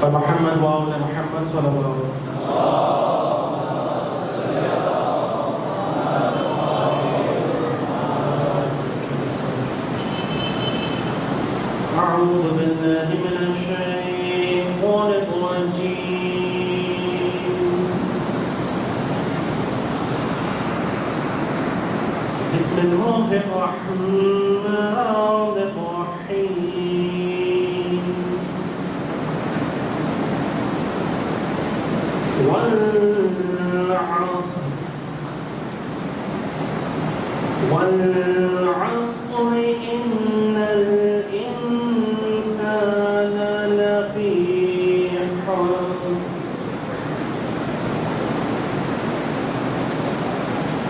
محمد وآل محمد صلی اللہ علیہ وسلم. أعوذ بالله من الشيطان الرجيم. بسم الله الرحمن الرحيم. والعصر إن الإنسان لفي خسر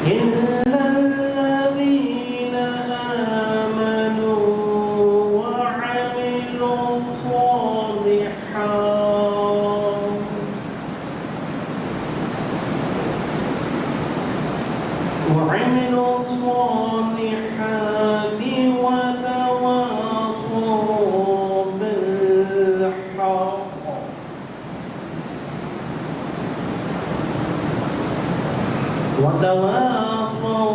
إلا الذين آمنوا وعملوا الصالحات وتواصوا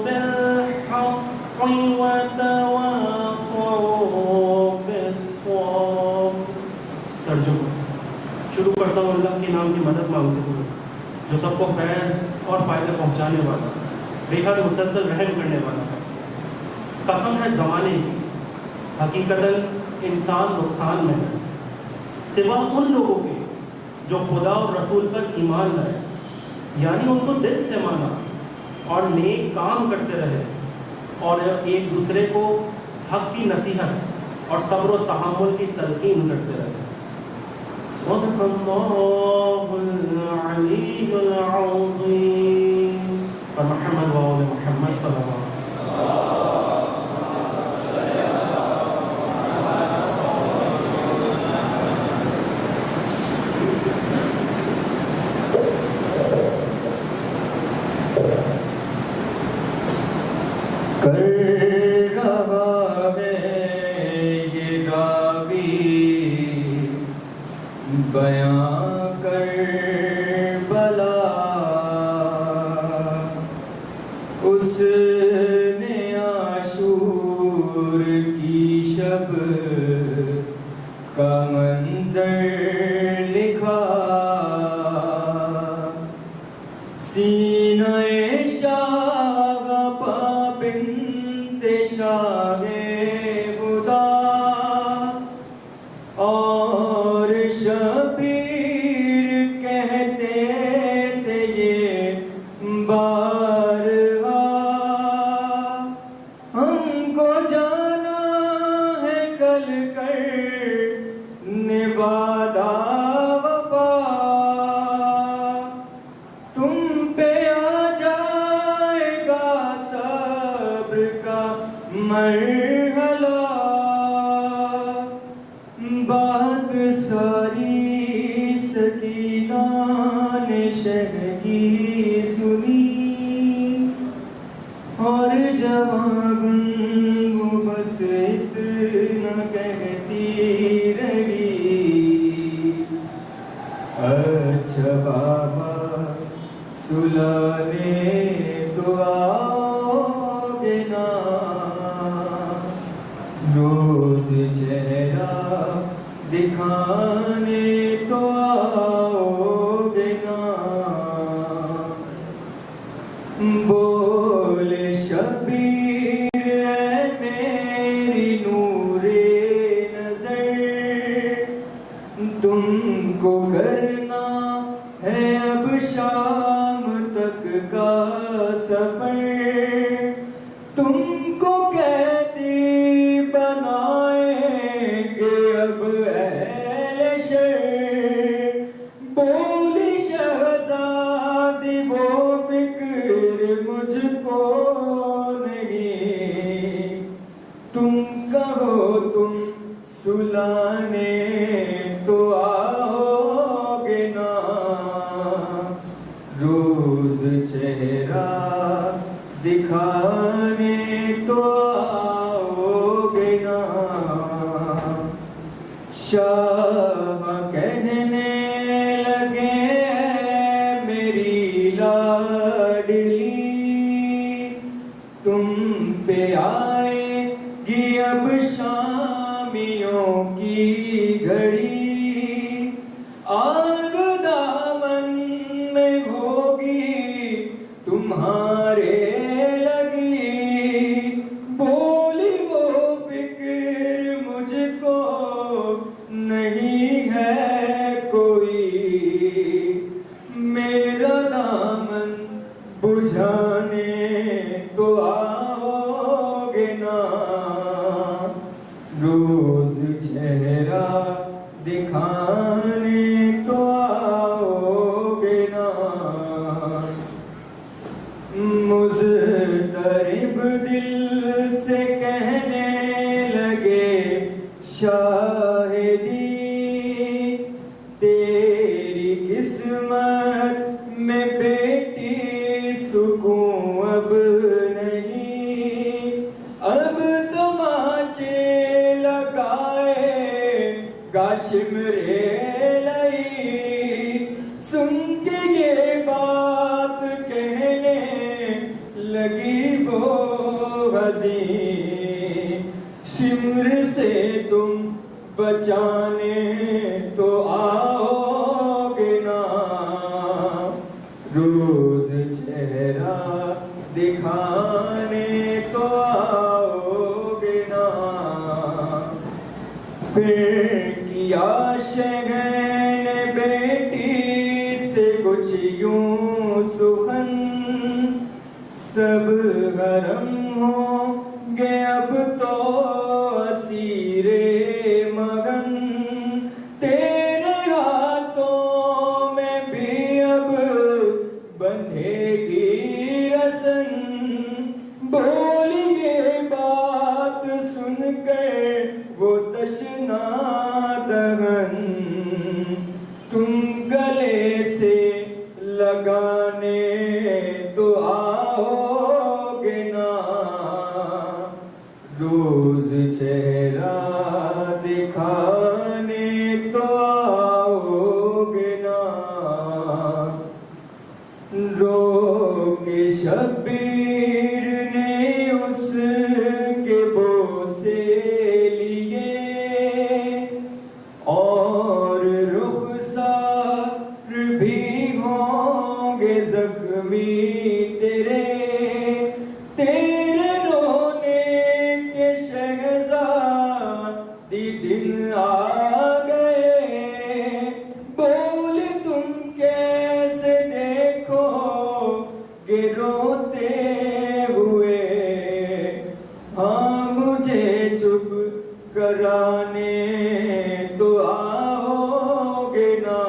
بالحق وتواصوا بالصبر. ترجمہ. شروع کرتا ہوں اللہ کے نام کی مدد مانگتے ہوئے جو سب کو فیض اور فائدہ پہنچانے والا، بے حد مسلسل رحم کرنے والا ہے. قسم ہے زمانے کی، حقیقتاً انسان نقصان میں ہے، سوا ان لوگوں کے جو خدا اور رسول پر ایمان لائے، یعنی ان کو دل سے مانا اور نیک کام کرتے رہے اور ایک دوسرے کو حق کی نصیحت اور صبر و تحمل کی تلقین کرتے رہے. صدق اللہ العلی العظیم. اور محمد وآل محمد صلی اللہ علیہ وسلم. کر رہا ہے یہ راوی بیاں کربلا، اس نے عاشور کی شب کا منظر لکھا. سینہ شاہ پابند شاہ خدا اور شبیر کہتے تھے یہ بارہا. ہم کو جانا ہے کل کر نبادا وفا، تم پہ آ جائے گا صبر کا مرحلہ. بات ساری سکینہ نے شہ کی سنی اور جواب وہ بس اتنا کہتی رہی. اچھا بابا سلانے تو آؤگے نا، روز چہرہ دکھانے تو آؤگے نا. بولے شبیر اے میری نور نظر، تم کو کرنا ہے اب شام تک کا سفر. تم کو قیدی بنائیں گے اب اہل شہر. بولی شہزادی وہ فکر مجھ کو نہیں، تم کہو تم سلانے تو آؤگے نا، روز چہرہ دکھانے تو آؤگے نا. شاہ کہنے لگے میری لاڈلی تم پہ آئے گی اب شامیوں کی گھڑی آگ دامن میں ہوگی تمہارے لگی بولی وہ فکر مجھ کو نہیں ہے کوئی میرا دامن بجھانے تو آؤ گے نا روز چہرہ دکھانے تو آؤ گے نا مضطرب دل سے کہنے لگے شاہدی تیری قسمت میں بیٹی سکون اب نہیں اب تماچے لگائے گا شمرے لئی سن کے یہ بات کہنے لگی وہ حزین شمر سے تم بچانے تو آؤ گے نا روز چہرہ دکھانے تو آؤ گے نا پھر کیا شہن بیٹی سے کچھ یوں سخن سب حرم ہوں گے اب تو اسیر مگن تیرے ہاتھوں میں بھی اب بندھے گی رسن بولی یہ بات سن کر وہ تشنا دہن تم گلے سے لگانے تو آؤ گے نا روز چہرہ دکھانے تو آؤ گے نا رو کے شبیر نے اس کے بوسے لیے اور رخسار بھی ہوں گے زخمی تیرے تیرے رونے کے شہزادی دن آ گئے بول تم کیسے دیکھو گے روتے ہوئے ہاں مجھے چپ کرانے تو آؤ گے نا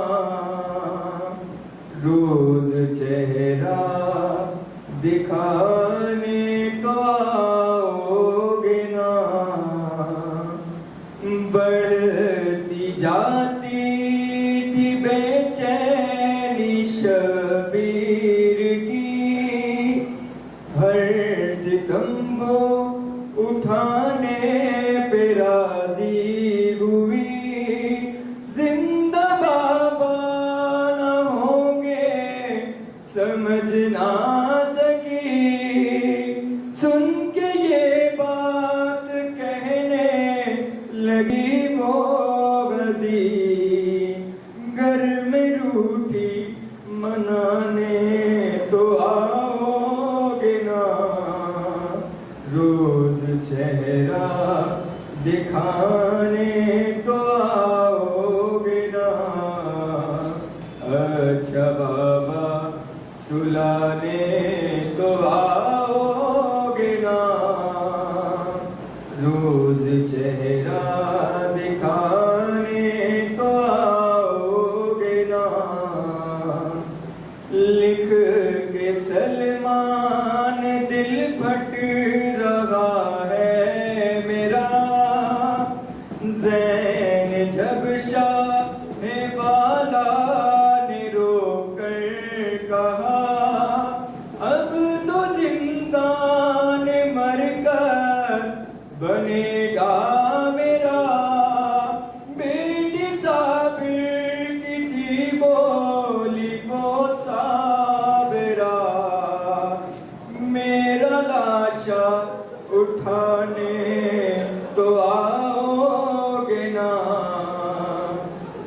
روز چہرہ دکھانے تو آؤ گے نا بڑھتی جاتی تھی بے چینی شبیر کی ہر ستم وہ اٹھانے پہ راضی ہوئی زندہ بابا نہ ہوں گے سمجھ نہ سکی سن کے یہ بات کہنے لگی وہ غزیر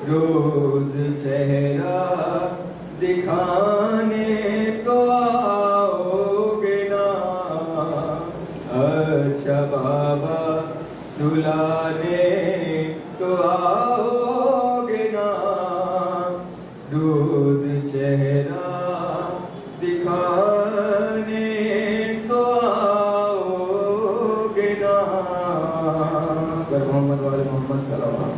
روز چہرہ دکھانے تو آؤ گے نا، اچھا بابا سلانے تو آؤ گے نا، روز چہرہ دکھانے تو آؤ گے نا۔ محمد والے محمد صلی اللہ علیہ وسلم۔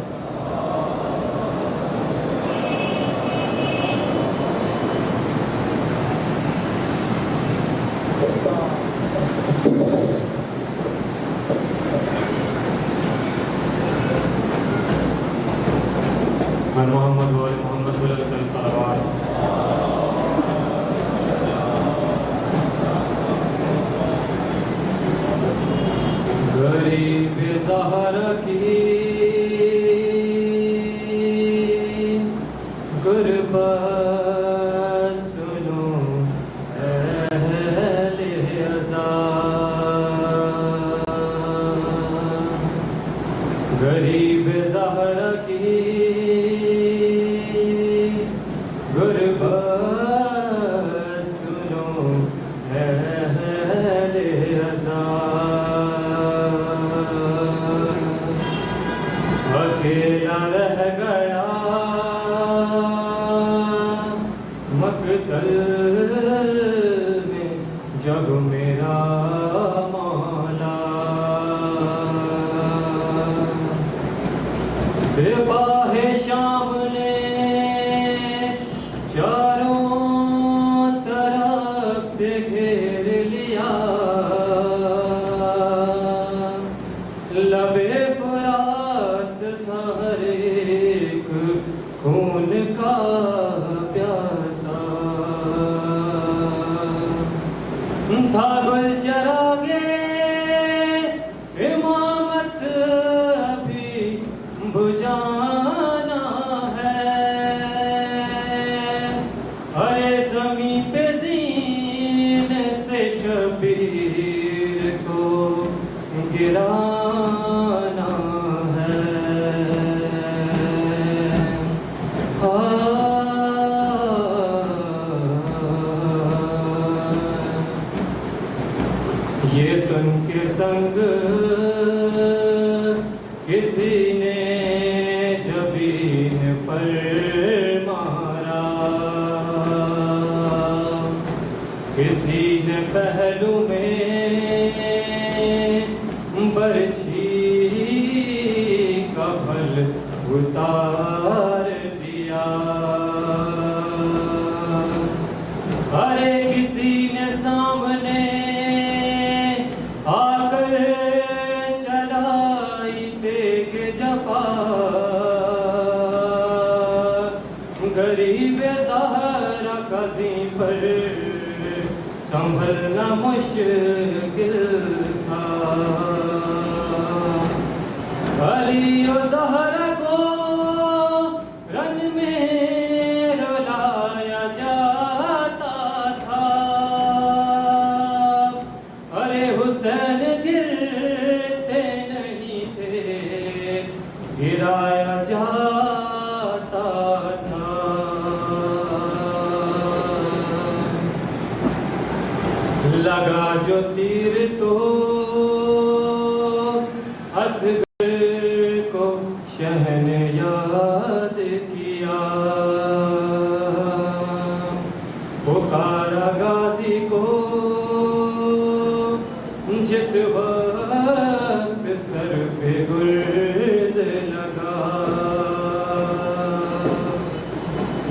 محمد والے محمد صلی اللہ علیہ وسلم۔ غریب زہرا کی غربت سنو اہل عزا، غریب زہرا کی غربت سنو اہل عزا، اکیلا رہ گیا مقتل میں جب میرا مولا، سپاہ شام نے چاروں طرف سے گھیر لیا، لبے فرات تھا ہر ایک خون کا پیاسا، تھا گل چراغے امامت ابھی بجانا ہے، ارے زمین پہ زین سے شبیر کو گرانا ہے، یہ سن کے سنگ کسی نے جبین پر مارا، کسی نے پہلو میں برچھی کا پھل اتار دیا، ارے کسی نے سامنے آ کر چلائی تیغ جفا، غریب زہرا قاضی پر سنبھلنا مشکل تھا، علی و زہرا کو رن میں رلایا جاتا تھا، ارے حسین گرتے نہیں تھے گرایا جاتا تھا، لگا جو تیر تو اصغر کو شہ نے یاد کیا، پکارا غازی کو جس وقت سر پہ گرز لگا،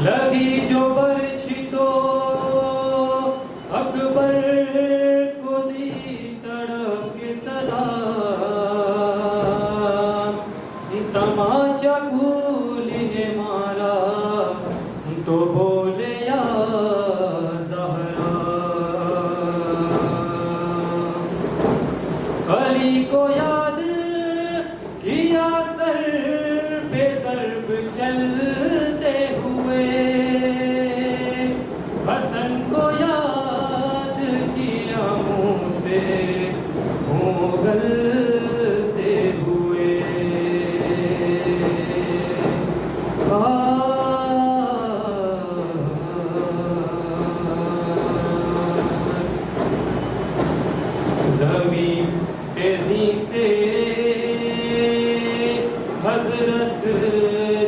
لگی جو برچھی تو اکبر کو دی تڑپ کے صدا، تماچا گولی نے مارا تو بولے یا زہرا، علی کو یاد کیا سر بے ضرب چلتے ہوئے، حسن کو یاد کیا منہ سے اگلتے ہوئے،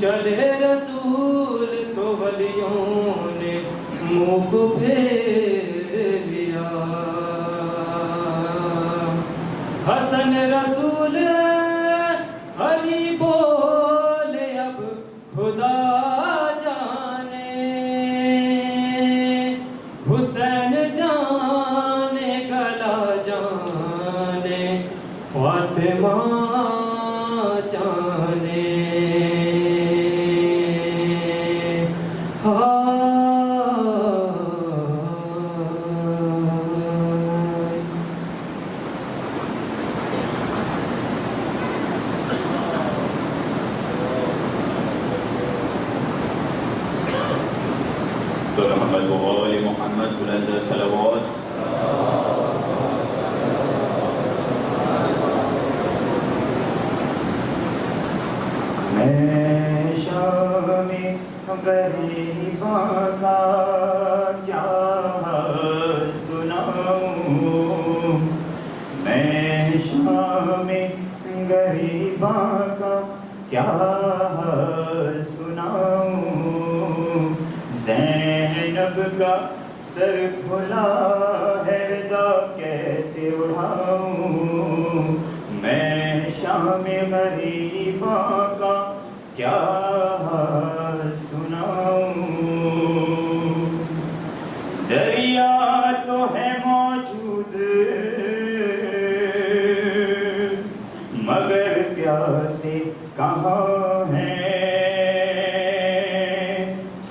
چلے رسول تو ولیوں نے منہ کو پھیر لیا. حسن رسول علی بولے اب خدا جانے, حسین جانے گلا جانے فاطمہ جانے. محمد وآل محمد بلند صلوات. میں شام غریباں کا کیا حال سناؤں, میں شام غریباں کا کیا حال سناؤں. زینب کا سر کھلا ہے ردا کیسے اڑاؤں, میں شام غریباں کا کیا حال سناؤں. دریا تو ہے موجود مگر پیاسے کہاں ہیں,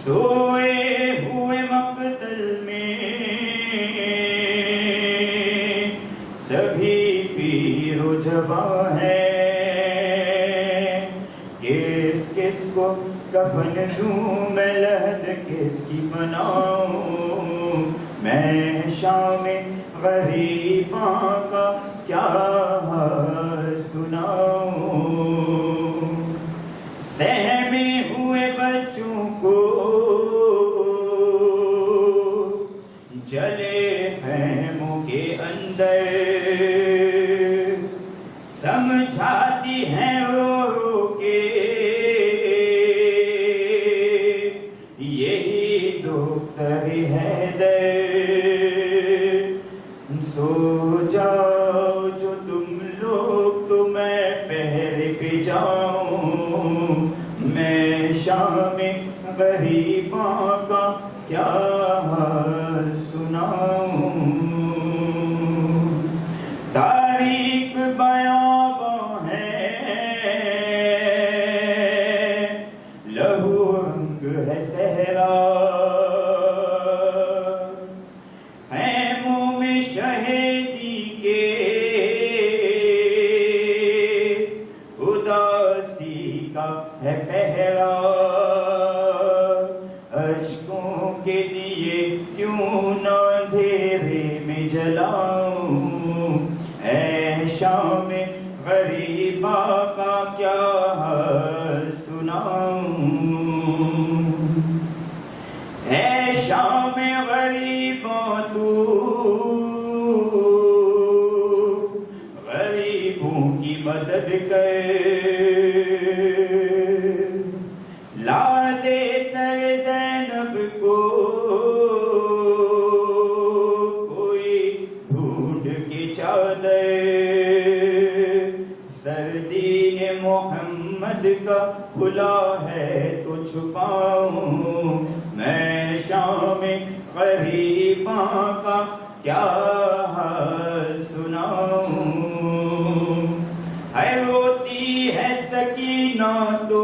سوئے ہوئے مقتل میں سبھی پیر و جواں ہیں. کس کس کو کفن دوں میں لحد کس کی بناؤں, میں شام غریباں کا کیا حال سناؤں. سہمے ہوئے بچوں کو جلے خیموں کے اندر سمجھاتی ہیں رو رو کے یہی دختر حیدر. سو جاؤ جو تم لوگ تو میں پہرے پہ جاؤں, میں شام غریباں کا کیا حال سناؤں. تاریخ بیاباں ہے لہو رنگ ہے صحرا, خیموں میں شہیدی کے اداسی کا ہے پہرا. اشکوں کے دیے کیوں نہ اندھیرے میں جلاؤں, اے شام غریباں کا کیا حال سناؤں. اے شام غریباں تو غریبوں کی مدد کر, لا دے سر زینب کو کوئی ڈھونڈ کے چادر. سردین محمد کا کھلا ہے تو چھپاؤں, میں شام غریباں کا کیا حال سناؤں. ہے روتی ہے سکینہ تو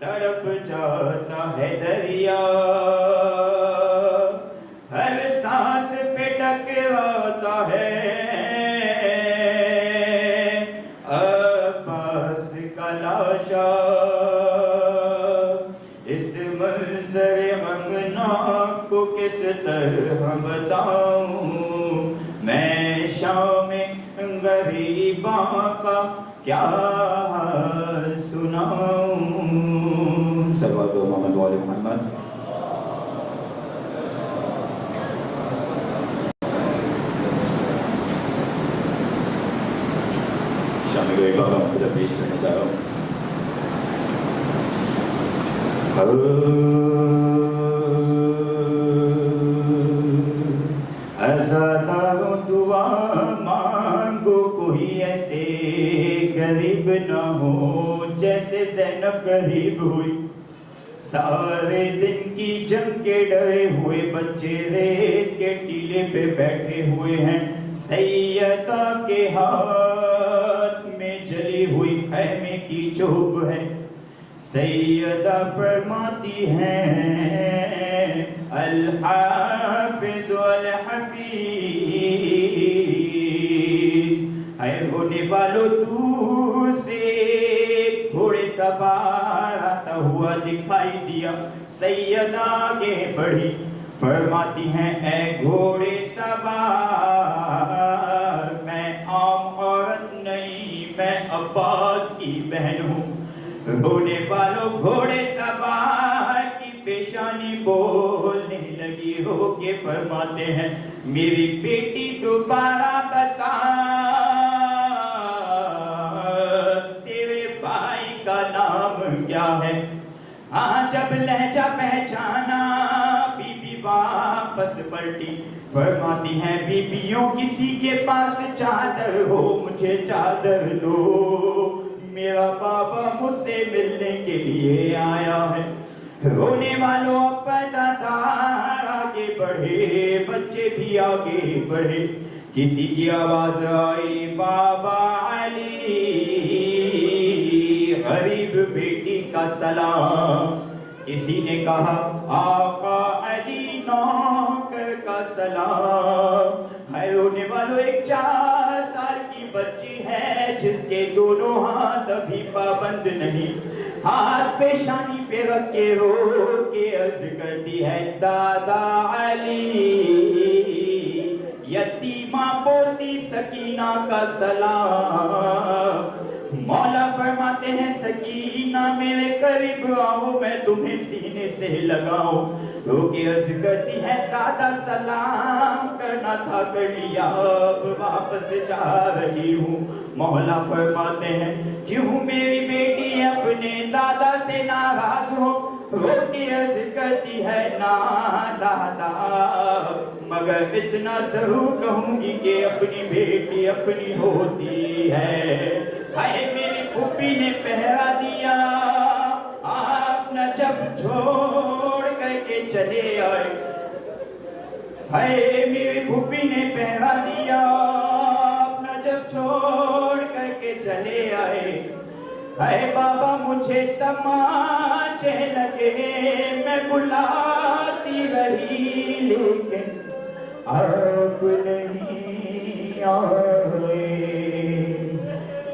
تڑپ جاتا ہے دریا, ہر سانس پہ ٹکراتا ہے عباس کا لاشا. اس منظر غمناک کو کس طرح بتاؤں, میں شام غریباں کا کیا حال سناؤں. صلوات محمد وآل محمد. شام غریبا کا منظر پیش کرنے جا رہا ہوں. عزاداروں دعا مانگو کوئی ایسے غریب نہ ہو جیسے زینب غریب ہوئی. سارے دن کی جنگ کے ڈرے ہوئے بچے ریت کے ٹیلے پہ بیٹھے ہوئے ہیں. سیدہ کے ہاتھ میں جلی ہوئی خیمے کی چوب ہے. سیدہ فرماتی ہیں الحافظ الحفیظ. اے ہونے والوں دور سے گھوڑے سوار آتا ہوا دکھائی دیا. سیدہ آگے بڑھی فرماتی ہیں اے گھوڑے سوار میں عام عورت نہیں میں عباس کی بہن ہوں. رونے والوں گھوڑے سوار کی پیشانی بولنے لگی ہو کے فرماتے ہیں میری بیٹی دوبارہ بتا تیرے بھائی کا نام کیا ہے. ہاں جب لہجہ پہچانا بی بی واپس پلٹی. فرماتی ہیں بیبیوں کسی کے پاس چادر ہو مجھے چادر دو میرا بابا مجھ سے ملنے کے لیے آیا ہے. رونے والوں پردادار آگے بڑھے بچے بھی آگے بڑھے. کسی کی آواز آئی بابا علی غریب بیٹی کا سلام. کسی نے کہا آقا علی نوکر کا سلام. ہے رونے والوں ایک 4 سال کی بچی ہے جس کے دونوں ہاتھ ابھی پابند نہیں. ہاتھ پیشانی پہ رکھ کے رو کے عرض کرتی ہے دادا علی یتیمہ پوتی سکینہ کا سلام. مولا فرماتے ہیں سکینہ میرے قریب آؤ میں تمہیں سینے سے لگاؤں. رو کے عرض کرتی ہے دادا سلام کرنا تھا کر لیا اب واپس جا رہی ہوں. مولا فرماتے ہیں کیوں میری بیٹی اپنے دادا سے ناراض ہو. رو کے عرض کرتی ہے نا دادا مگر اتنا ضرور کہوں گی کہ اپنی بیٹی اپنی ہوتی ہے. ہائے میری پھوپھی نے پہرا دیا آپ نہ جب چھوڑ کر کے چلے آئے. ہائے میری پھوپھی نے پہرا دیا آپ نہ جب چھوڑ کر کے چلے آئے. ہائے بابا مجھے تماچے لگے میں بلاتی رہی لیکن آپ نہیں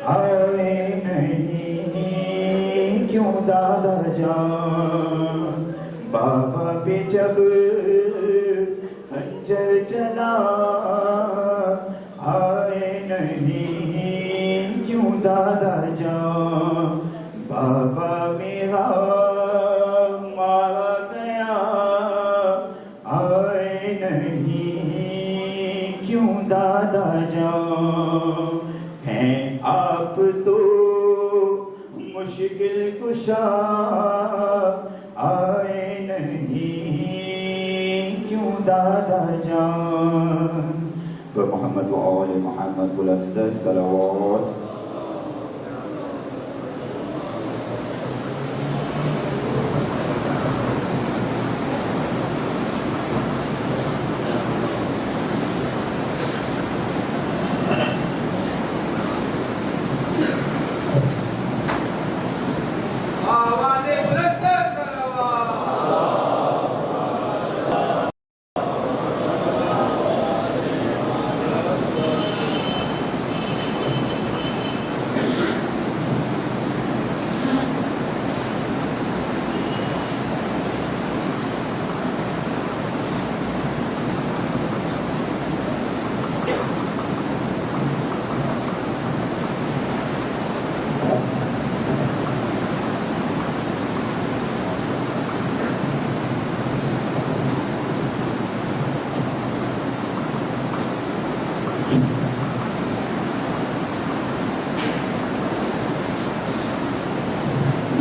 آئے نہیں کیوں دادا جان. بابا پہ جب خنجر چلا آئے نہیں کیوں دادا جان. بابا میرا مارا گیا آئے نہیں کیوں دادا جان. ہیں آپ تو مشکل کشا آئے نہیں کیوں دادا جان. محمد و آل محمد بلند صلوات.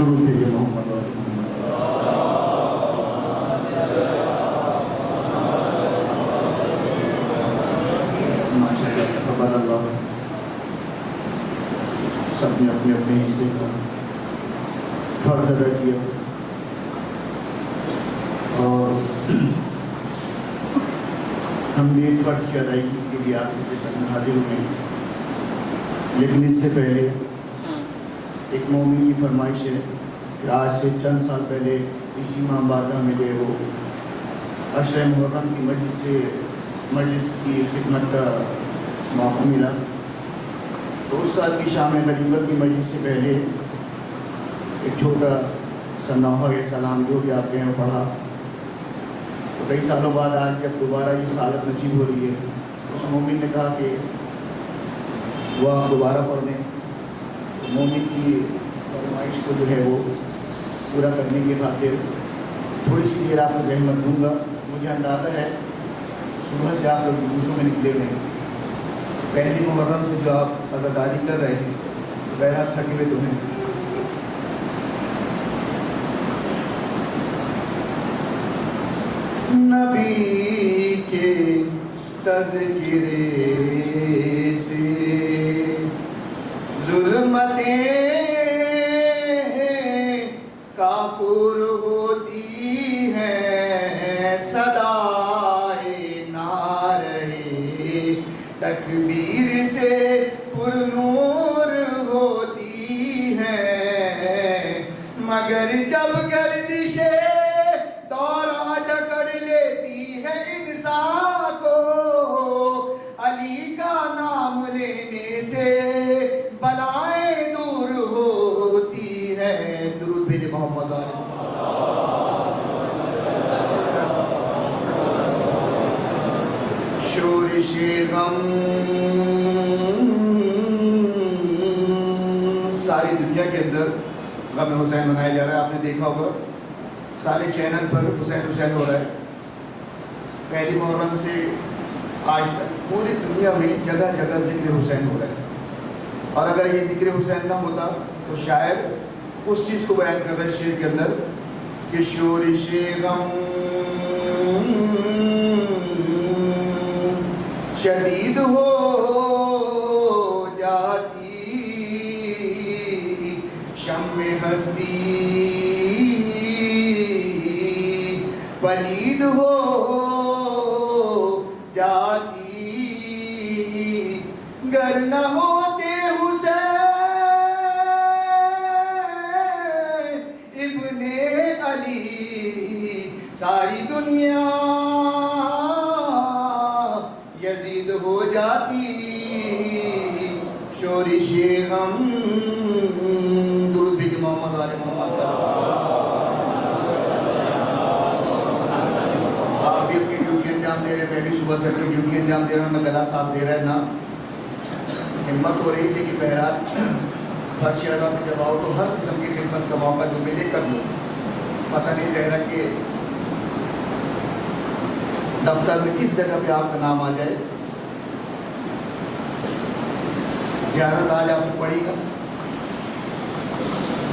درود بھیجے محمد و آل محمد. ماشاءاللہ تقبل اللہ. سب نے اپنے اپنے حصے کا فرض ادا کیا اور ہم بھی ایک فرض کی ادائیگی کے لیے آپ کے خدمت میں حاضر ہوئے ہیں. لیکن اس سے پہلے ایک مومن کی فرمائش ہے کہ آج سے چند سال پہلے اسی ماہ بارگاہ میں جو ہے وہ عشر محرم کی مجلس کی خدمت کا موقع ملا. تو اس سال کی شام غنیمت کی مجلس سے پہلے ایک چھوٹا سا نوحہ سلام جو بھی آپ کے یہاں پڑھا. تو کئی سالوں بعد آج جب دوبارہ یہ سعادت نصیب ہو رہی ہے اس مومن نے کہا کہ وہ آپ دوبارہ پڑھ دیں. مومن کی فرمائش کو جو ہے وہ پورا کرنے کی خاطر تھوڑی سی دیر آپ کو زحمت دوں گا. مجھے اندازہ ہے صبح سے آپ لوگ جلوسوں میں نکلے ہوئے ہیں. پہلی محرم سے جو آپ عزاداری کر رہے ہیں بہرحال تھکے ہوئے تو ہیں. نبی کے تذکرے سے ظلمتیں کافر ہوتی ہیں، صدائے نعرہ تکبیر سے پر نور ہوتی ہیں. مگر جب گردش دورہ جکڑ لیتی ہے انسان کو، علی کا نام لینے سے بلائیں دور ہوتی ہیں. درود بھیجے محمد علیہ. شورش غم ساری دنیا کے اندر غم حسین منایا جا رہا ہے. آپ نے دیکھا ہوگا سارے چینل پر حسین حسین ہو رہا ہے. پہلی محرم سے آج تک پوری دنیا میں جگہ جگہ ذکر حسین ہو رہا ہے. اور اگر یہ ذکر حسین نہ ہوتا تو شاید اس چیز کو بیان کر رہے ہیں شعر کے اندر کہ شورش غم شدید ہو جاتی، شمع ہستی پلید ہو جاتی. گر نہ ہوتے حسین ابن علی ساری دنیا یزید ہو جاتی. شورش غم. درود بھیجے محمد علیہ محمد. آپ بھی اپنی ڈیوٹی انجام دے رہے ہیں، میں بھی صبح سے اپنی ڈیوٹی انجام دے رہا ہوں. میں گلا صاحب دے رہا ہے نا ہمت ہو رہی تھی کہ بہرحال فرش اعلیٰ میں جب آؤ تو ہر قسم کی خدمت کا موقع جو ملے کر لوں. پتہ نہیں زہرا کہ دفتر میں کس جگہ پہ آپ کا نام آ جائے. زیارت آج آپ کو پڑھی گا.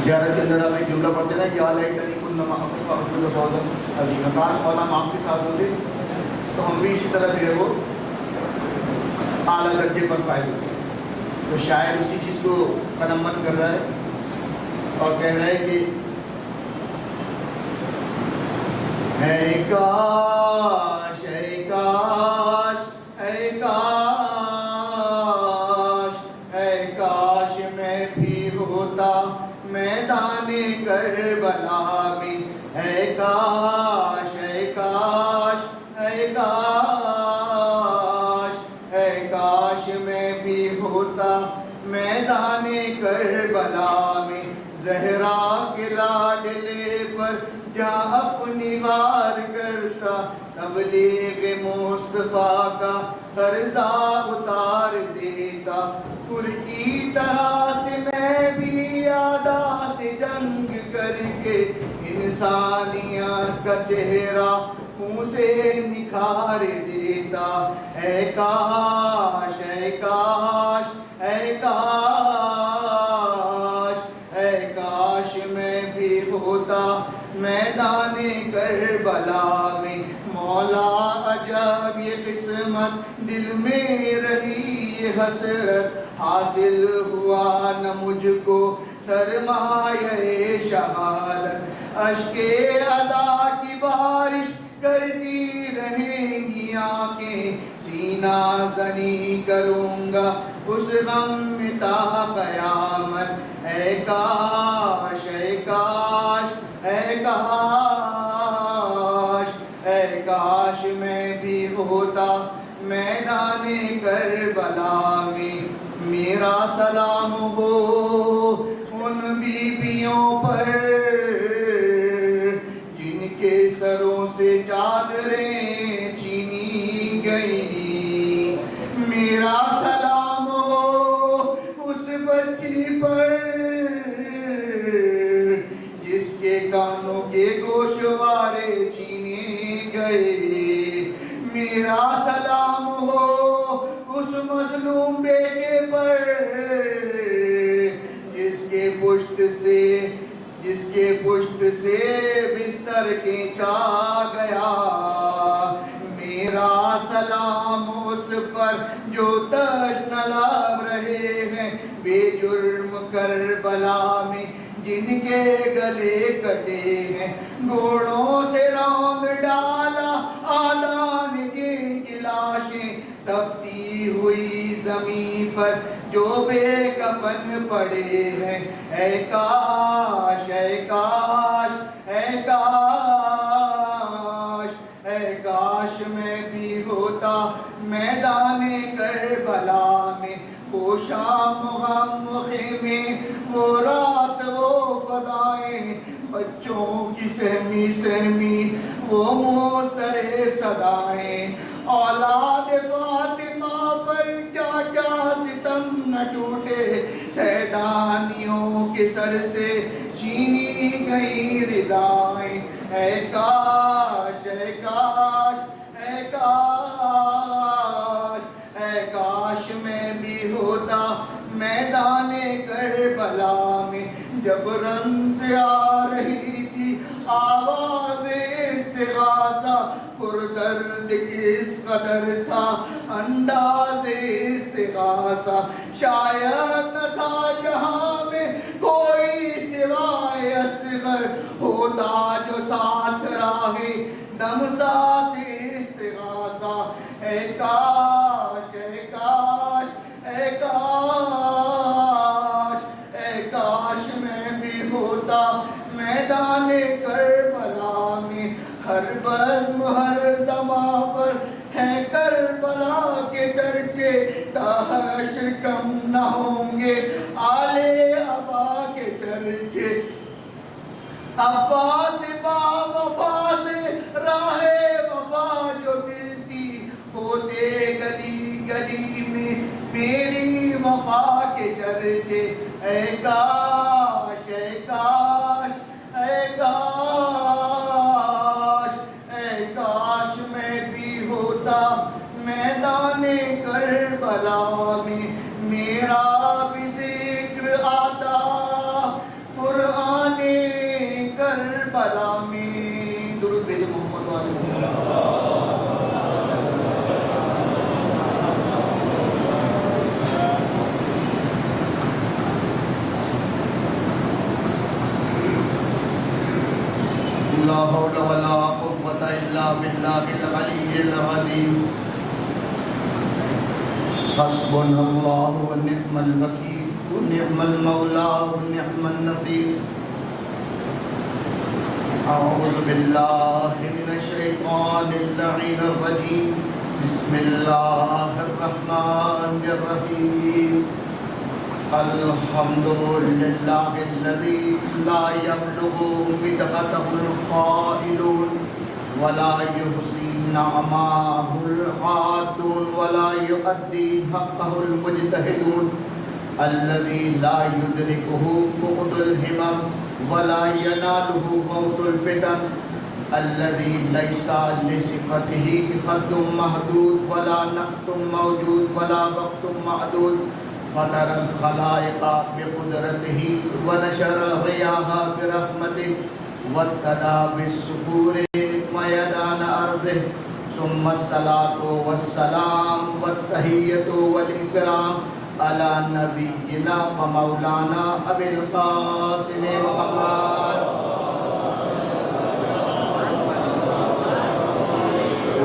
زیارت کے اندر آپ ایک جملہ پڑھتے نا کہ آلہ کری کن نماز عظیم. کاش مولا ہم آپ کے ساتھ ہوتے تو ہم بھی اسی طرح جو ہے وہ اعلیٰ درجے پر فائد ہوتے. تو شاعر اسی چیز کو تنمت کر رہا ہے اور کہہ رہا ہے کہ اے کاش اے کاش اے کاش اے کاش میں بھی ہوتا میدان کربلا میں. اے کاش اے کاش اے کاش اے کاش میں بھی ہوتا میدان کربلا میں. زہرا کے لاڈلے پر جہاں اپنی وار کرتا، تبلیغ مصطفیٰ کا قرضہ اتار دیتا. پر کی طرح سے میں بھی اعدا سے جنگ کر کے انسانیت کا چہرہ خون سے نکھار دیتا. اے کاش اے کاش اے کاش اے کاش میں کربلا میں مولا عجب یہ قسمت دل میں رہی یہ حسرت حاصل ہوا نہ مجھ کو سرمایہ شہادت اشک ادا کی بارش کرتی رہیں گی آنکھیں سینہ زنی کروں گا اس غم میں تا قیامت اے کاش اے کاش اے کاش اے کاش میں بھی ہوتا میدان کربلا میں میرا سلام ہو ان بیبیوں پر جن کے سروں سے چادریں چھینی گئیں میرا سلام ہو اس بچی پر جس کے کانوں کے گوشوارے چھینے گئے میرا سلام ہو اس مظلوم بیٹے پر جس کے پشت سے بستر کھینچا گیا میرا سلام اس پر جو تشنہ لب رہے ہیں بے جرم کربلا میں جن کے گلے کٹے ہیں گھوڑوں سے روند ڈالا آدان جن کی لاشیں تپتی ہوئی زمین پر جو بے کفن پڑے ہیں اے کاش اے کاش اے کاش اے کاش میں بھی ہوتا میدان کربلا میں وہ شام غم خیمے وہ رات وہ فضائیں بچوں کی سہمی سہمی وہ مسترف صدائیں اولاد فاطمہ پر چاچا ستم نہ ٹوٹے سیدانیوں کے سر سے چھینی گئی ردائیں اے کاش اے کاش اے کاش اے کاش میں بھی ہوتا میدان کربلا میں جب رن سے آ رہی تھی آواز استغاثہ پردرد کس قدر تھا انداز استغاثہ شاید نہ تھا جہاں میں کوئی سوائے اصغر ہوتا جو ساتھ راہے دم ساتھ استغاثہ اے کاش اے کاش اے کاش اے کاش میں بھی ہوتا میدان کربلا میں ہر بزم ہر زماں پر ہیں کربلا کے چرچے تا حشر کم نہ ہوں گے آلے ابا کے چرچے ابا سے با وفا سے راہ وفا جو ملتی ہوتے گلی گلی میں میری وفا کے چرچے اے کاش اے کاش اے کاش اے کاش میں بھی ہوتا میدان کربلا میں میرا بھی ذکر آتا قرآن کربلا میں درود بھیجے محمد والے لا حول ولا قوة إلا بالله العلي العظيم حسبنا الله ونعم الوكيل ونعم المولى ونعم النصير أعوذ بالله من الشيطان اللعين الرجيم بسم الله الرحمن الرحيم الحمد لله الذي لا يبلغ مدحته القائلون ولا يحصي نعماه العادون ولا يؤدي حقه المجتهدون الذي لا يدركه بعد الهمم ولا يناله غوث الفتن الذي ليس لصفته خد محدود ولا نقط موجود ولا وقت معدود فطر الخلائق بقدرته ونشر الرياح برحمته وابتدى بالسحور ميدان أرضه ثم الصلاة والسلام والتحية والإكرام على نبينا ومولانا أبي القاسم محمد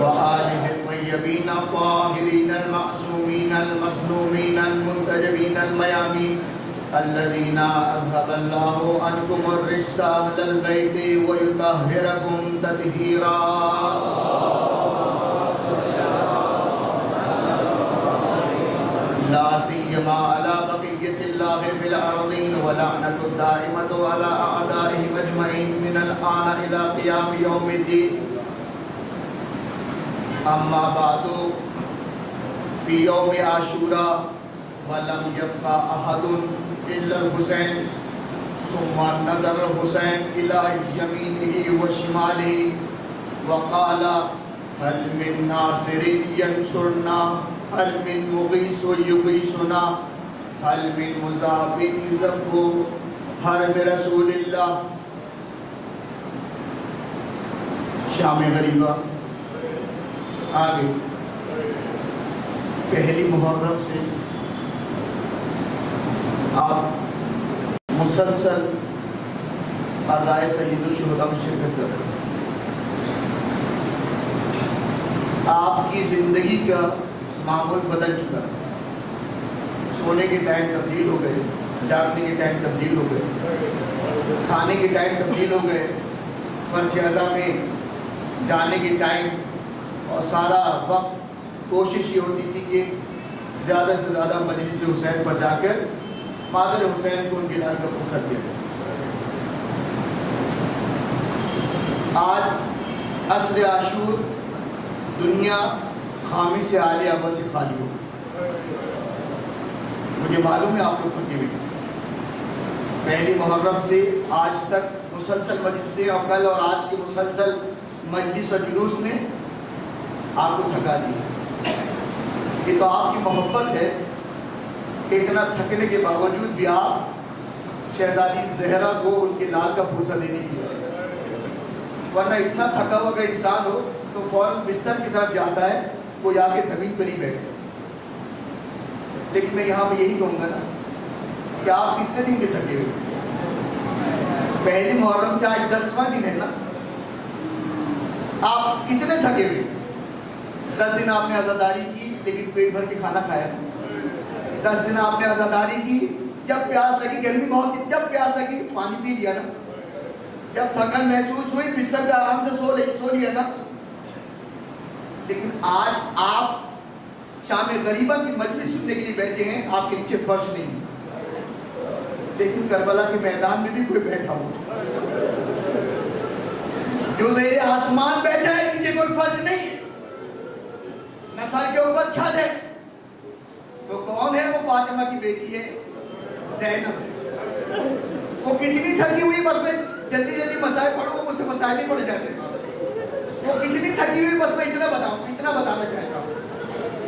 وآله الطيبين الطاهرين المعصومين المظلومين المنتجبين الميامين الذين أذهب الله عنكم الرجس أهل البيت ويطهركم تطهيرا لا سيما على بقية الله في الأرضين ولعنة الدائمة على أعدائهم أجمعين من الآن إلى قيام يوم الدين. أما بعد في يوم عاشوراء ولم يبقى أحد إلا الحسين ثم نظر الحسين إلى يمينه وشماله وقال هل من ناصر ينصرنا هل من مغيث يغيثنا هل من مذاب يذب حرم رسول الله. شام غریبہ آگے پہلی محرم سے آپ مسلسل ادائے سید الشہداء میں شرکت کر رہے ہیں. آپ کی زندگی کا معمول بدل چکا ہے. سونے کے ٹائم تبدیل ہو گئے, جاگنے کے ٹائم تبدیل ہو گئے, کھانے کے ٹائم تبدیل ہو گئے, فرض ادا میں جانے کے ٹائم, اور سارا وقت کوشش یہ ہوتی تھی کہ زیادہ سے زیادہ مجلس حسین پر جا کر مادر حسین کو ان کے لال کا پوچھا دیا. آج عصر عاشور دنیا خامی سے عالیہ ابا سے خالی ہو. مجھے معلوم ہے آپ لوگ تھکے ہوئے, پہلی محرم سے آج تک مسلسل مجلسیں اور کل اور آج کے مسلسل مجلس اور جلوس نے آپ کو تھکا دیا. یہ تو آپ کی محبت ہے کہ اتنا تھکنے کے باوجود بھی آپ شہزادی زہرا کو ان کے لال کا پرسہ دینے کی ہے. ورنہ اتنا تھکا ہوا اگر انسان ہو تو فوراً بستر کی طرف جاتا ہے, وہ جا کے زمین پر نہیں بیٹھے. لیکن میں یہاں پہ یہی کہوں گا نا کہ آپ کتنے دن کے تھکے ہوئے. پہلی محرم سے آج 10واں دن ہے نا, آپ کتنے تھکے ہوئے. 10 دن آپ نے عزاداری کی لیکن پیٹ بھر کے کھانا کھایا. 10 دن آپ نے عزاداری کی, جب پیاس لگی, گرمی بہت تھی, جب پیاس لگی پانی پی لیا نا, جب تھکن محسوس ہوئی بستر پہ آرام سے سو لیا نا. لیکن آج آپ شام غریبہ کی مجلس سننے کے لیے بیٹھے ہیں, آپ کے نیچے فرش نہیں. لیکن کربلا کے میدان میں بھی کوئی بیٹھا ہو, جو زیر آسمان بیٹھا ہے نیچے کوئی فرش نہیں, نہ سر کے اوپر چھت ہے. تو کون ہے وہ؟ فاطمہ کی بیٹی ہے زینب. وہ کتنی تھکی ہوئی, بس میں جلدی جلدی مسائل پڑھوں, مجھ سے مسائل نہیں پڑھ جاتے. وہ کتنی تھکی ہوئی, بس میں اتنا بتانا چاہتا ہوں.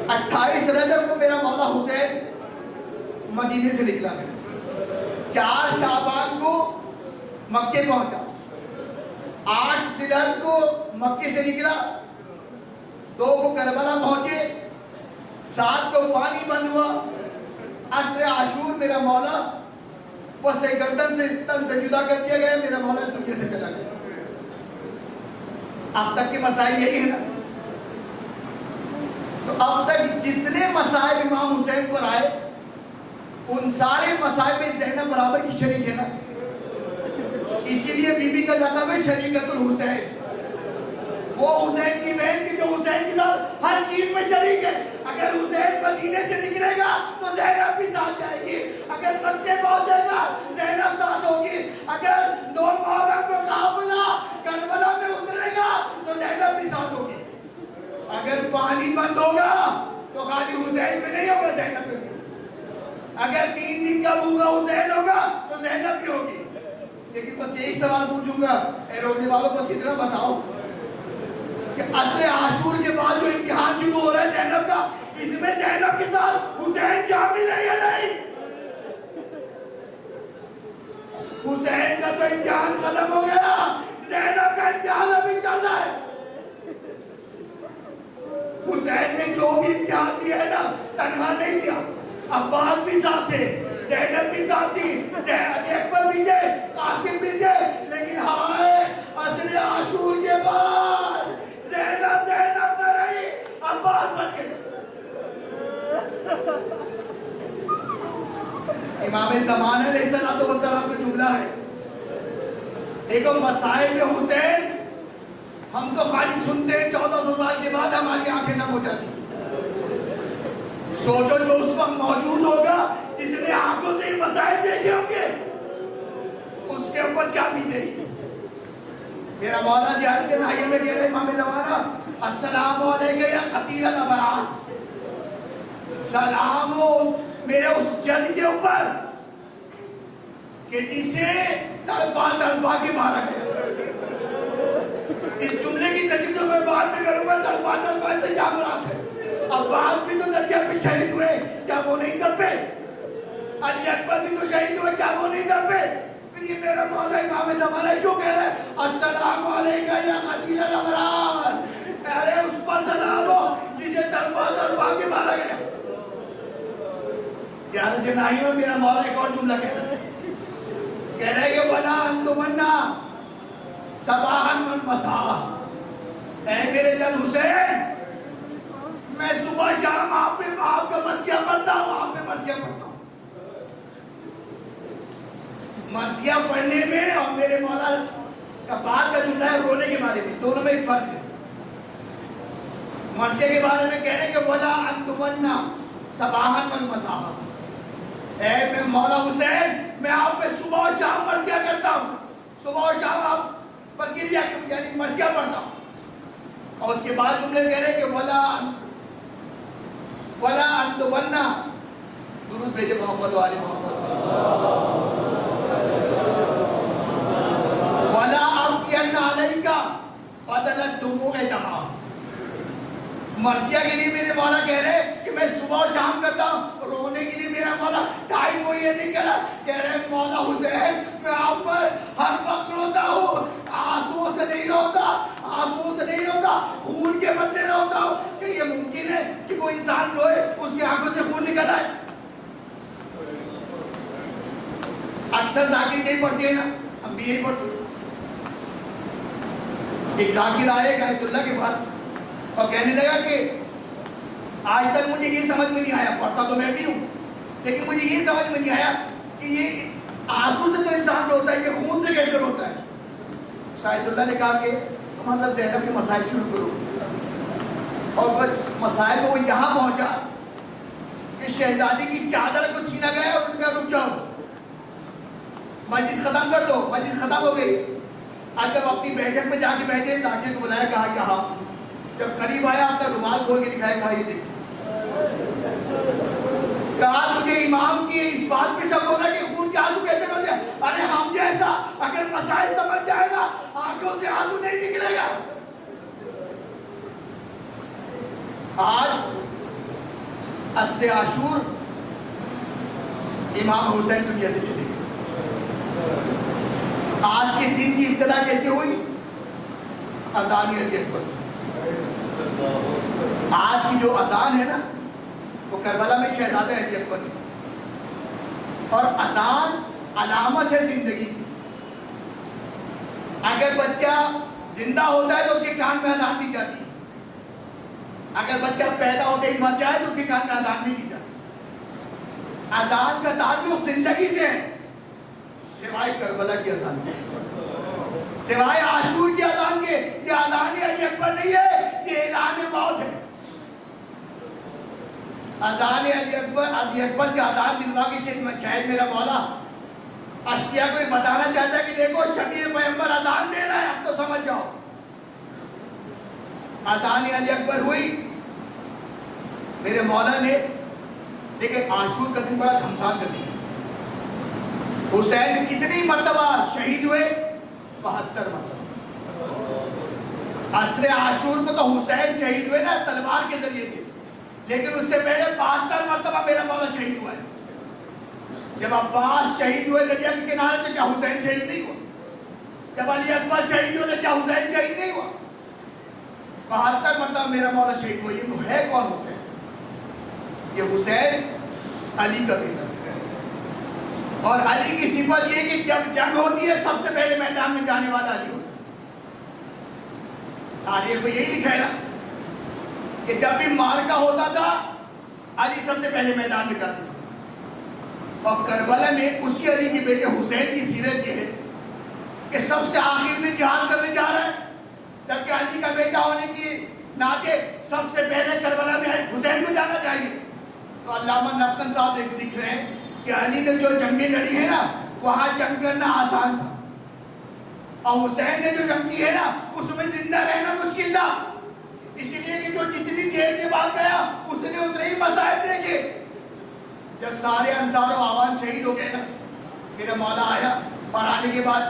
28 رجب کو میرا مولا حسین مدینے سے نکلا ہے, 4 شعبان کو مکے پہنچا, 8 ذوالحج کو مکے سے نکلا, 2 کو کربلا پہنچے, 7 کو پانی بند ہوا. عصر عاشور میرا مولا پس گردن سے تن سے جدا کر دیا گیا, میرا مولا دنیا سے چلا گیا. اب تک کے مسائل یہی ہے نا. تو اب تک جتنے مسائل امام حسین پر آئے ان سارے مسائل میں زینب برابر کی شریک ہے نا. اسی لیے بی بی کا لقب ہے شریکت الحسین. وہ حسین کی بہن کی جو حسین کے ساتھ ہر چیز میں شریک ہے. اگر حسین مدینے سے نکلے گا تو زینب بھی ساتھ جائے گی, اگر مکے پہنچے گا زینب ساتھ ہوگی, اگر 2 محرم کو قافلہ کربلا میں اترے گا تو زینب بھی ساتھ ہوگی. اگر پانی بند ہوگا تو خالی حسین میں نہیں ہوگا, زینب میں بھی. اگر 3 دن کا بھوکا حسین ہوگا تو زینب بھی ہوگی. لیکن بس ایک سوال پوچھوں گا, اے رونے والوں بس اتنا بتاؤ کہ عصر عاشور کے بعد جو امتحان شروع ہو رہا ہے زینب کا, اس میں زینب کے ساتھ حسین شامل ہے یا نہیں؟ حسین کا تو امتحان ختم ہو گیا, زینب کا امتحان ابھی چل رہا ہے. جو بھی امتحان دیا ہے نا تنہا نہیں دیا، عباس بھی ساتھ تھے، زینب بھی ساتھ تھی، علی اکبر بھی تھے، قاسم بھی تھے، لیکن ہائے عصر عاشور کے بعد زینب نہ رہی، عباس بن گئے۔ امام زمان علیہ السلام کا جملہ ہے، دیکھو مسائل حسین ہم تو خالی سنتے ہیں، 1400 سال کے بعد ہماری آنکھیں نم ہو جاتی۔ سوچو جو اس وقت موجود ہوگا جس نے آنکھوں سے مسائل دیکھے ہوں گے، اس کے اوپر کیا بیتے گی۔ میرا مولا زیارت نہائیے میں کہہ رہے امام زمانہ السلام علیکہ یا قتیل الابرار، سلام ہو میرے اس جج کے اوپر کہ جسے تڑپا کے مارا گیا۔ اس جملے کی تشریح میں بعد میں کروں گا، تڑپا سے کیا مراد ہے؟ عباس بھی تو دریا پہ شہید ہوئے، کیا وہ نہیں تڑپے؟ علی اکبر بھی تو شہید ہوئے، کیا وہ نہیں تڑپے؟ پھر یہ میرا مولا امام زمانہ کیوں کہہ رہا ہے السلام علیکہ یا قتیل الابرار، ارے اس پر سلام ہو جسے تڑپا کے مارا گیا۔ زیارت جناحی میں میرا مولا ایک اور جملہ کہہ رہا ہے کہ وَلَا أَنْتُمَنَّا صَبَاحًا وَالْمَسَاءَ، اے میرے جد حسین میں صبح شام آپ کا مرثیہ پڑھتا ہوں، آپ پہ مرثیہ پڑھتا ہوں۔ مرثیہ پڑھنے میں اور میرے مولا کا بعد کا جملہ ہے رونے کے بارے میں، دونوں میں ایک فرق ہے۔ مرثیہ کے بارے میں کہہ رہے ہیں کہ وَلَا أَنْتُمَنَّا صَبَاحًا وَالْمَسَاءَ، اے میں مولا حسین میں آپ پہ صبح اور شام مرثیہ کرتا ہوں، صبح اور شام آپ پر گریہ یعنی مرثیہ پڑھتا ہوں۔ اور اس کے بعد جملے کہہ رہے ہیں کہ وَلَا أَنْتُمَنَّا، درود بھیجے محمد و آل محمد، وَلَا أَبْكِيَنَّ عَلَيْكَ بَدَلَ الدُّمُوعِ دَمْعًا، مرثیہ کے لیے میرے مولا کہہ رہے کہ میں صبح اور شام کرتا ہوں، رونے کے لیے میرا مولا ٹائم وہ یہ نہیں کرا، کہہ رہے مولا حسین میں آپ پر ہر وقت روتا ہوں، آنسوؤں سے نہیں روتا، خون کے بدلے روتا ہوں۔ کہ یہ ممکن ہے کہ کوئی انسان روئے اس کی آنکھوں سے خون نکل آئے؟ اکثر ذاکر یہی پڑھتی ہے نا، ہم بھی یہی پڑھتے ہیں۔ ایک ذاکر آئے آیت اللہ کے پاس اور کہنے لگا کہ آج تک مجھے یہ سمجھ میں نہیں آیا، پڑھتا تو میں بھی ہوں لیکن مجھے یہ سمجھ میں نہیں آیا کہ یہ آنسو سے تو انسان روتا ہے، یہ خون سے کیسے روتا ہے؟ شاہد اللہ نے کہا کہ تم حضرت زینب کے مسائل شروع کرو، اور بس مسائل میں وہ یہاں پہنچا کہ شہزادی کی چادر کو چھینا گیا اور ان کا رک جاؤ، مجلس ختم کر دو۔ مجلس ختم ہو گئی، آج جب اپنی بیٹھک میں جا کے بیٹھے ذاکر کو بلایا، کہا یہاں، جب قریب آیا اپنا رومال کھول کے دکھایا، کہا یہ دیکھ، کہا تجھے امام کی اس بات پہ شک ہونا کہ خون کے آنسو کیسے بن جائے؟ ارے ہم جیسا اگر مسائل سمجھ جائے گا آنکھوں سے آنسو نہیں نکلے گا۔ آج عصر عاشور امام حسین دنیا سے چلے گئے۔ آج کے دن کی ابتدا کیسے ہوئی؟ اذان علی اکبر سے۔ آج کی جو اذان ہے نا وہ کربلا میں شہزادہ علی اکبر نے، اور اذان علامت ہے زندگی کی۔ اگر بچہ زندہ ہوتا ہے تو اس کے کان میں اذان دی جاتی ہے، اگر بچہ پیدا ہوتے ہی مر جائے تو اس کے کان میں اذان نہیں دی جاتی۔ اذان کا تعلق زندگی سے ہے، سوائے کربلا کی اذان کے، سوائے عاشور کی اذان کے۔ یہ اذان علی اکبر نہیں ہے، یہ اعلان موت ہے۔ اذان علی اکبر سے اذان دلوا کی شاید میرا مولا اشقیا کو یہ بتانا چاہتا ہے کہ دیکھو شبیر پیغمبر اذان دے رہا ہے، اب تو سمجھ جاؤ۔ اذان علی اکبر ہوئی، میرے مولا نے دیکھیں عاشور کا دن بڑا گھمسان کا دن ہے۔ حسین کتنی مرتبہ شہید ہوئے؟ 72 مرتبہ۔ عصر عاشور کو تو حسین شہید ہوئے نا تلوار کے ذریعے سے، لیکن اس سے پہلے 72 مرتبہ میرا مولا شہید ہوا ہے۔ جب عباس شہید ہوئے دریا کے کنارے تو کیا حسین شہید نہیں ہوا؟ جب علی اکبر شہید ہوئے تو کیا حسین شہید نہیں ہوا؟ 72 مرتبہ میرا مولا شہید ہوا۔ یہ ہے کون حسین؟ یہ حسین علی کا بیٹا ہے، اور علی کی صفت یہ کہ جب جنگ ہوتی ہے سب سے پہلے میدان میں جانے والا علی ہوتا ہے۔ تاریخ میں یہی لکھا ہے نا کہ جب بھی معرکہ ہوتا تھا علی سب سے پہلے میدان میں جاتے تھے۔ اور کربلا میں اسی علی کے بیٹے حسین کی سیرت یہ ہے کہ سب سے آخر میں جہاد کرنے جا رہا ہے، جبکہ علی کا بیٹا ہونے کی ناطے سب سے پہلے کربلا میں حسین کو جانا چاہیے۔ تو علامہ نقطن صاحب لکھ رہے ہیں کہ علی نے جو جنگیں لڑی ہیں نا وہاں جنگ کرنا آسان تھا، اور حسین نے جو جنگ کی ہے نا اس میں زندہ رہنا مشکل تھا، اسی لیے کہ جو جتنی دیر کے بعد گیا اس نے اتنے ہی مصائب دیکھے۔ جب سارے انصار و عوام شہید ہو گئے نا میرا مولا آیا اور آنے کے بعد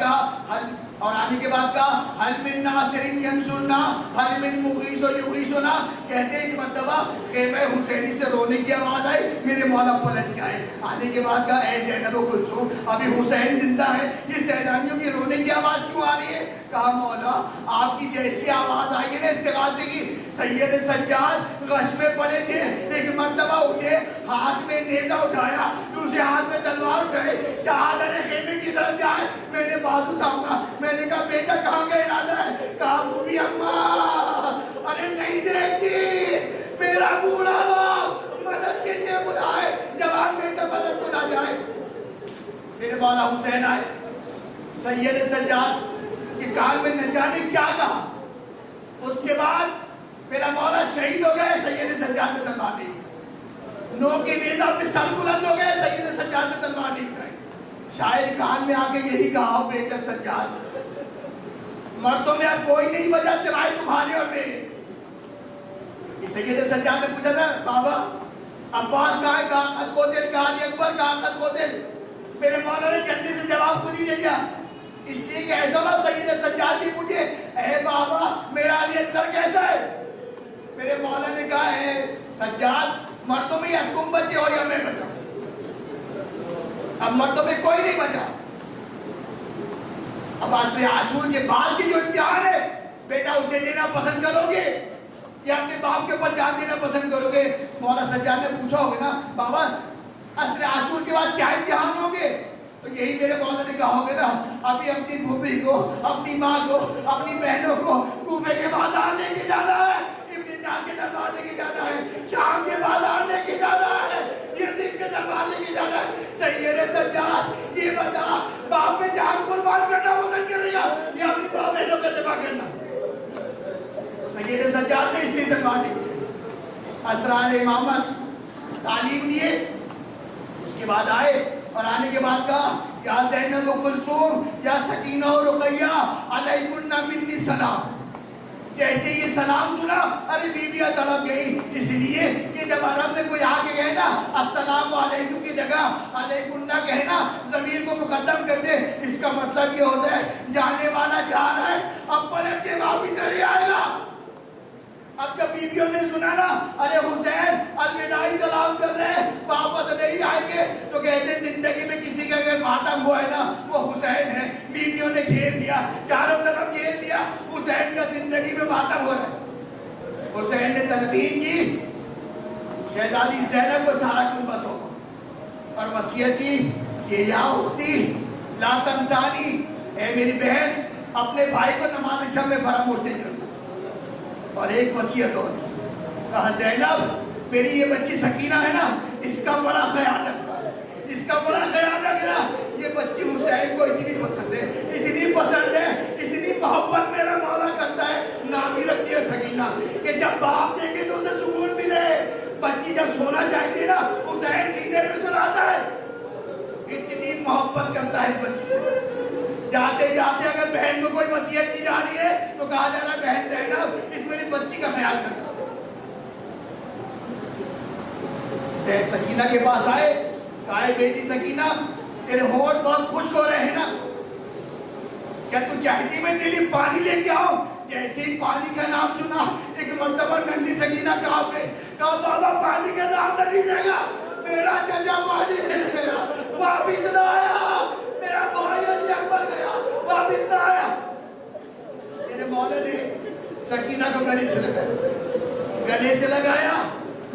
کہا حل من ناصر ینصرنا حل من مغیث یغیثنا، کہتے ہیں ایک مرتبہ خیمہ حسینی سے رونے کی آواز آئی، میرے مولا پلٹ کے آئے، آنے کے بعد کہا اے زینب و کلثوم ابھی حسین زندہ ہے، یہ سیلانیوں کی رونے کی آواز کیوں آ رہی ہے؟ کہا مولا آپ کی جیسی آواز آئی ہے نا استغاثے کی، سید سجاد غش میں پڑے تھے، ایک مرتبہ اٹھے، ہاتھ میں نیزہ اٹھایا، دوسرے ہاتھ میں تلوار اٹھائے، چادر خیمے کی طرف جائے، میں نے بازو تھاما، میں نے کہا بیٹا کہاں گئے ارادہ ہے؟ کہا بوڑھی اماں ارے نہیں دیکھتی، میرا بوڑھا باپ مدد کے لیے بلائے، جوان بیٹا مدد کو نہ جائے۔ میرے مولا حسین آئے، سید سجاد کہ کان میں نہ جانے کیا کہا، اس کے بعد میرا مولا شہید ہو گئے، سید سجاد نے تلوار نہیں اٹھائی، نو کے نیزہ اپنے سر بلند ہو گئے، سید سجاد نے تلوار نہیں اٹھائی۔ شاید کان میں آ کے یہی کہا بیٹا سجاد مردوں میں اب کوئی نہیں وجہ سوائے تمہارے اور میرے۔ سید سجاد نے پوچھا تھا بابا عباس کہاں ہے؟ کہاں قد قتل؟ کہا علی اکبر کہاں قد قتل؟ میرے مولا نے جلدی سے جواب خود ہی دے دیا، اس لیے کہ ایسا بات سید سجاد جی پوچھے اے بابا میرا علی اصغر کیسا ہے؟ میرے مولا نے کہا اے سجاد مردوں میں یا تم بچے ہو یا میں بچا، اب مردوں میں کوئی نہیں بچا، اب عصر عاشور کے بعد کی جو امتحان ہے بیٹا اسے دینا پسند کرو گے یا اپنے باپ کے اوپر جان دینا پسند کرو گے؟ مولا سجاد نے پوچھا ہوگا نا بابا عصر عاشور کے بعد کیا امتحان ہوگے؟ تو یہی میرے مولا نے کہا ہوگا نا ابھی اپنی پھوپھی کو، اپنی ماں کو، اپنی بہنوں کو کوفے کے بازار لے کے جانا ہے، ابن جان کے دربار لے کے جانا ہے، شام کے بازار لے کے جانا ہے، یزید کے دربار لے کے جانا ہے۔ سید سجاد یہ بتا باپ میں جان قربان کرنا پسند کرے گا یا اپنی ماں بہنوں کا دفاع کرنا؟ سید سجاد نے اس لیے دربار لے کے اسرار امامت تعلیم دیے، اس کے بعد آئے اور آنے کے بعد کہا یا زینب و کلثوم یا سکینہ و رقیہ علیکن منی سلام۔ جیسے یہ سلام سنا ارے بیویاں تڑپ گئی، اس لیے کہ جب عرب میں کوئی آگے گئے نا السلام علیکم کی جگہ علیکم نہ کہنا ضمیر کو مقدم کر دے، اس کا مطلب یہ ہوتا ہے جانے والا جا رہا ہے اب پلٹ کے واپس نہیں آئے گا۔ اب جب بیویوں نے سنا نا ارے حسین الوداعی سلام کر رہے ہیں واپس نہیں آئیں گے، تو کہتے ہیں زندگی میں کسی کا اگر ماتم ہوا ہے نا وہ حسین ہے۔ بیویوں نے گھیر لیا، چاروں طرف گھیر لیا، حسین کا زندگی میں ماتم ہو رہا ہے۔ حسین نے تلقین کی شہزادی زینب کو سارا کنبہ سونپا اور وصیت کی کہ یا اختی لا تنسانی، اے میری بہن اپنے بھائی کو نماز شب میں فراموش نہیں کرنا۔ اور ایک وصیت اور کہا زینب میری یہ بچی سکینہ ہے نا اس کا بڑا خیال رکھنا، اس کا بڑا خیال رکھنا، یہ بچی حسین کو اتنی پسند ہے، اتنی پسند ہے، اتنی محبت میرا مولا کرتا ہے، نام ہی رکھتی ہے سکینہ کہ جب باپ دیکھے تو اسے سکون ملے۔ بچی جب سونا چاہتی ہے نا حسین سینے پہ سلاتا ہے، اتنی محبت کرتا ہے بچی سے۔ جاتے جاتے اگر بہن کو کوئی وصیت کی جا رہی ہے تو کہا جا رہا ہے بہن زینب اس میری بچی کا خیال کرنا۔ سکینہ کے پاس آئے، کہا بیٹی سکینہ تیرے ہونٹ بہت خشک ہو رہے ہیں نا، کیا تو چاہتی میں تیرے لیے پانی لے کے آؤں؟ جیسے ہی پانی کا نام سنا ایک مرتبہ ننھی سکینہ کہا بابا پانی کا نام نہ لیجیے گا، میرا چچا پانی دے دے گا، واپس نہ آیا، میرا بھائی علی اکبر گیا واپس نہ آیا۔ میرے مولا نے سکینہ کو گلے سے لگایا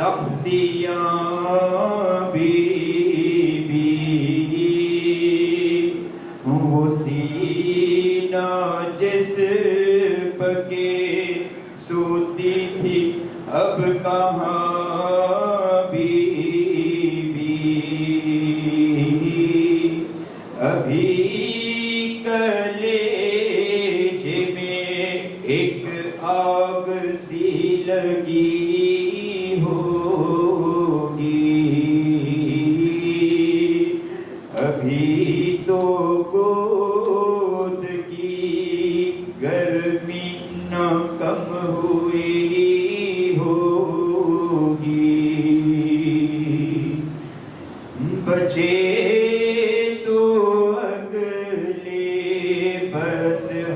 سختیاں بھی وہ سینہ جس پکے سوتی تھی اب کہاں ابھی کلیجے میں ایک آگ سی لگی ہوگی ابھی تو گود کی گرمی نہ کم ہوئی ہوگی بچے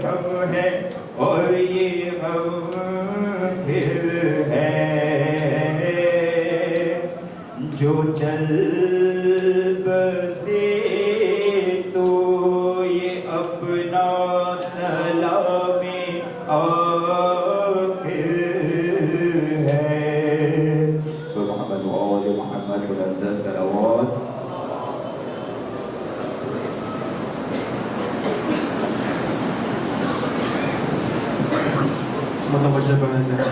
ہم ہے اور یہ ہم پھر ہے جو چل بسے تو یہ اپنا سلام آخر ہے تو محمد و آل محمد بلند صلوات. متوجہ بنے جائے.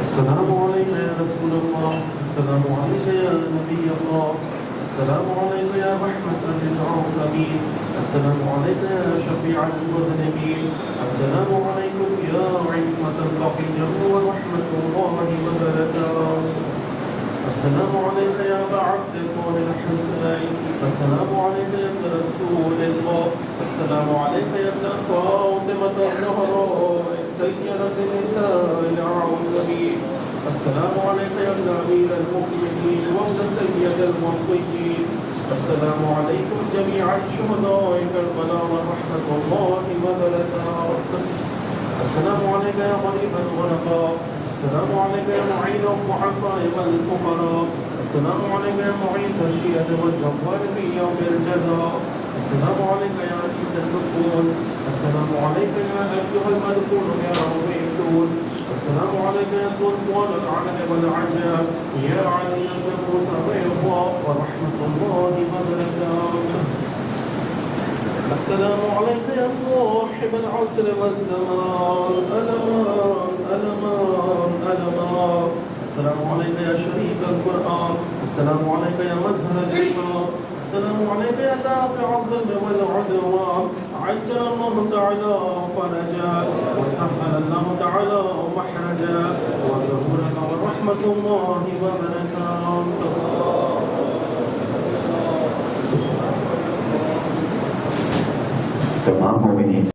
السلام علیکم یا رسول اللہ، السلام علیکم یا نبی اللہ، السلام علیکم یا رحمت للعالمین، السلام علیکم یا شفیع المذنبین، السلام علیکم یا عصمت البقیہ ورحمت اللہ وبرکاتہ. السلام عليك يا أبا عبد الله الحسين، السلام عليك يا ابن رسول الله، السلام عليك يا ابن فاطمة الزهراء سيدة النساء العالمين، السلام عليك يا ابن أمير المؤمنين وابن سيد المرضيين، السلام عليكم جميعا شهداء كربلاء ورحمة الله وبركاته. السلام عليك يا غريب الغرباء، السلام عليك يا معين الضعفاء والفقراء، السلام عليك يا معين الشيعة والجبار في يوم الجزاء، السلام عليك يا عزيز النفوس، السلام عليك يا أيها المدفون يا رب الدوس، السلام عليك يا سلطان العدل والعجاب يا علي النفوس والرضا ورحمة الله وبركاته. السلام عليك يا صاحب العسر والزمان ألمان ألمان ألمان، السلام عليك يا شريف القرآن، السلام عليك يا مظهر الإسلام، السلام عليك يا دافع الظلم والعدوان، عجل الله تعالى فرجا وسهل الله تعالى محرجا وزهورك ورحمة الله وبركاته. تمام مومنین